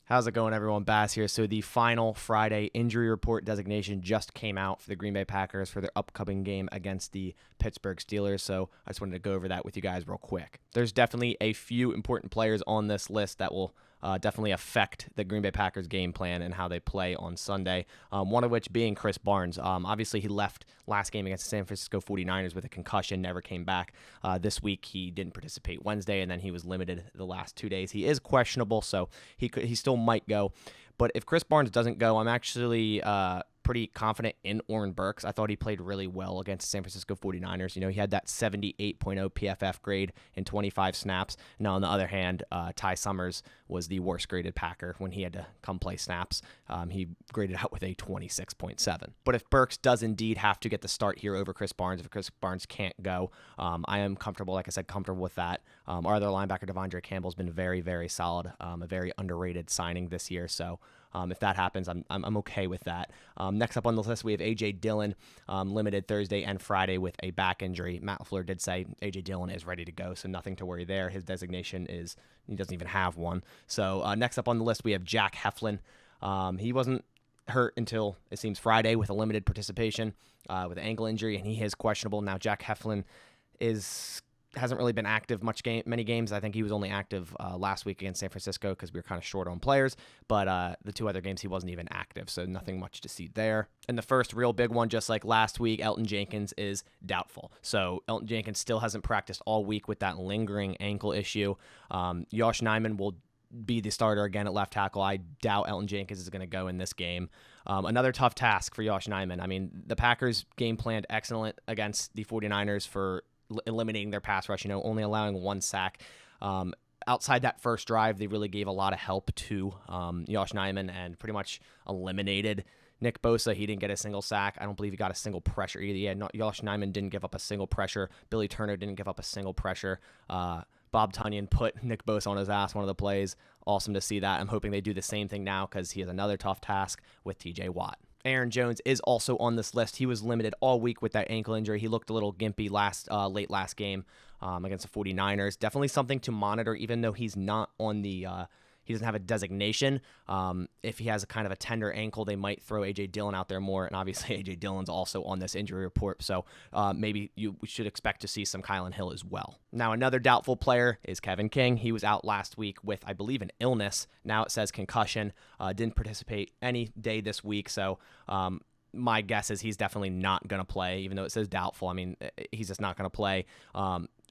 How's it going, everyone? Bass here. So the final Friday injury report designation just came out for the Green Bay Packers for their upcoming game against the Pittsburgh Steelers. So I just wanted to go over that with you guys real quick. There's definitely a few important players on this list that will definitely affect the Green Bay Packers game plan and how they play on Sunday, one of which being Chris Barnes. Obviously, he left last game against the San Francisco 49ers with a concussion, never came back. This week, he didn't participate Wednesday, and then he was limited the last 2 days. He is questionable, so he still might go. But if Chris Barnes doesn't go, I'm actually pretty confident in Oren Burks. I thought he played really well against the San Francisco 49ers. You know, he had that 78.0 PFF grade in 25 snaps. Now, on the other hand, Ty Summers was the worst graded Packer when he had to come play snaps. He graded out with a 26.7. But if Burks does indeed have to get the start here over Chris Barnes, if Chris Barnes can't go, I am comfortable, like I said, comfortable with that. Our other linebacker, Devondre Campbell's been very, very solid, a very underrated signing this year. So if that happens, I'm okay with that. Next up on the list, we have A.J. Dillon, limited Thursday and Friday with a back injury. Matt LaFleur did say A.J. Dillon is ready to go, so nothing to worry there. His designation is he doesn't even have one. So next up on the list, we have Jack Heflin. He wasn't hurt until, it seems, Friday with a limited participation with an ankle injury, and he is questionable. Now, Jack Heflin hasn't really been active many games. I think he was only active last week against San Francisco because we were kind of short on players. But the two other games, he wasn't even active, so nothing much to see there. And the first real big one, just like last week, Elton Jenkins is doubtful. So Elton Jenkins still hasn't practiced all week with that lingering ankle issue. Josh Nijman will be the starter again at left tackle. I doubt Elton Jenkins is going to go in this game. Another tough task for Josh Nijman. I mean, the Packers game planned excellent against the 49ers for eliminating their pass rush, only allowing one sack. Outside that first drive, they really gave a lot of help to Josh Nijman and pretty much eliminated Nick Bosa. He didn't get a single sack. I don't believe he got a single pressure either. Yeah, Josh Nijman didn't give up a single pressure. Billy Turner didn't give up a single pressure. Bob Tunyon put Nick Bosa on his ass one of the plays. Awesome to see that. I'm hoping they do the same thing now because he has another tough task with TJ Watt. Aaron Jones is also on this list. He was limited all week with that ankle injury. He looked a little gimpy late last game against the 49ers. Definitely something to monitor, even though he's not on the he doesn't have a designation. If he has a kind of a tender ankle, they might throw A.J. Dillon out there more, and obviously A.J. Dillon's also on this injury report, so maybe we should expect to see some Kylan Hill as well. Now, another doubtful player is Kevin King. He was out last week with, I believe, an illness. Now it says concussion. Didn't participate any day this week, so my guess is he's definitely not going to play, even though it says doubtful. I mean, he's just not going to play.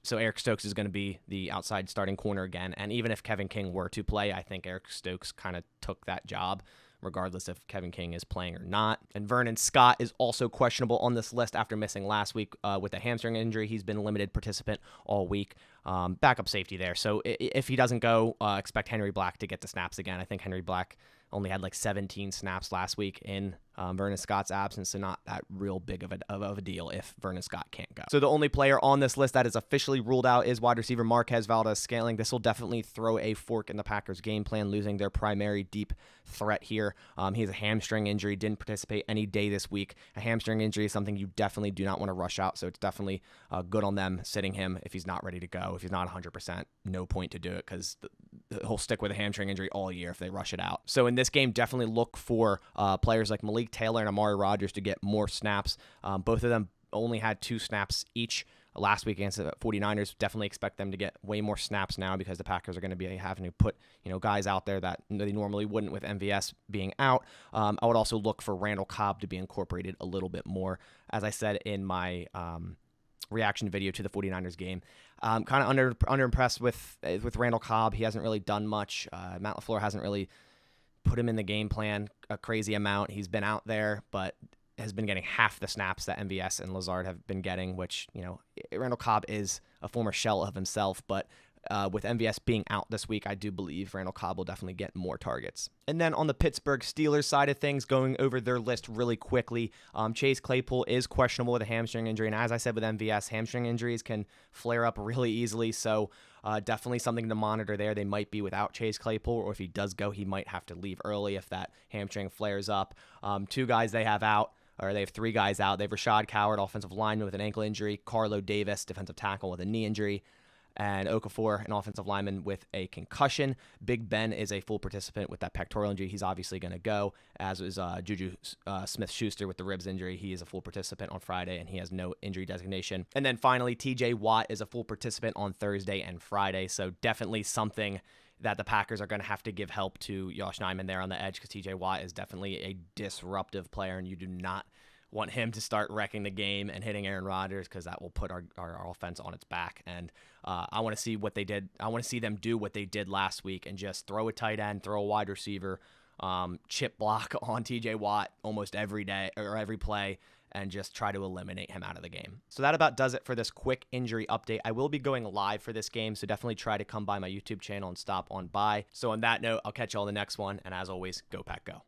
So Eric Stokes is going to be the outside starting corner again. And even if Kevin King were to play, I think Eric Stokes kind of took that job, regardless if Kevin King is playing or not. And Vernon Scott is also questionable on this list after missing last week with a hamstring injury. He's been a limited participant all week. Backup safety there. So if he doesn't go, expect Henry Black to get the snaps again. I think Henry Black only had like 17 snaps last week in Vernon Scott's absence, so not that real big of a deal if Vernon Scott can't go. So the only player on this list that is officially ruled out is wide receiver Marquez Valdes-Scantling. This will definitely throw a fork in the Packers' game plan, losing their primary deep threat here. He has a hamstring injury, didn't participate any day this week. A hamstring injury is something you definitely do not want to rush out, so it's definitely good on them sitting him if he's not ready to go. If he's not 100%, no point to do it because he'll stick with a hamstring injury all year if they rush it out. So in this game, definitely look for players like Malik Taylor and Amari Rodgers to get more snaps. Both of them only had 2 snaps each last week against the 49ers. Definitely expect them to get way more snaps now because the Packers are going to be having to put guys out there that they normally wouldn't with MVS being out. I would also look for Randall Cobb to be incorporated a little bit more. As I said in my reaction video to the 49ers game, kind of underimpressed with Randall Cobb. He hasn't really done much. Matt LaFleur hasn't really put him in the game plan a crazy amount. He's been out there, but has been getting half the snaps that MVS and Lazard have been getting, which, Randall Cobb is a former shell of himself, but with MVS being out this week, I do believe Randall Cobb will definitely get more targets. And then on the Pittsburgh Steelers side of things, going over their list really quickly, Chase Claypool is questionable with a hamstring injury. And as I said with MVS, hamstring injuries can flare up really easily. So definitely something to monitor there. They might be without Chase Claypool, or if he does go, he might have to leave early if that hamstring flares up. 2 guys they have out, or they have 3 guys out. They have Rashad Coward, offensive lineman with an ankle injury, Carlo Davis, defensive tackle with a knee injury, and Okafor, an offensive lineman, with a concussion. Big Ben is a full participant with that pectoral injury. He's obviously going to go, as is Juju Smith-Schuster with the ribs injury. He is a full participant on Friday, and he has no injury designation. And then finally, TJ Watt is a full participant on Thursday and Friday, so definitely something that the Packers are going to have to give help to Josh Nijman there on the edge, because TJ Watt is definitely a disruptive player, and you do not want him to start wrecking the game and hitting Aaron Rodgers, because that will put our offense on its back. And I want to see what they did. I want to see them do what they did last week and just throw a tight end, throw a wide receiver, chip block on TJ Watt almost every day or every play, and just try to eliminate him out of the game. So that about does it for this quick injury update. I will be going live for this game, so definitely try to come by my YouTube channel and stop on by. So on that note, I'll catch you all in the next one, and as always, go Pack Go.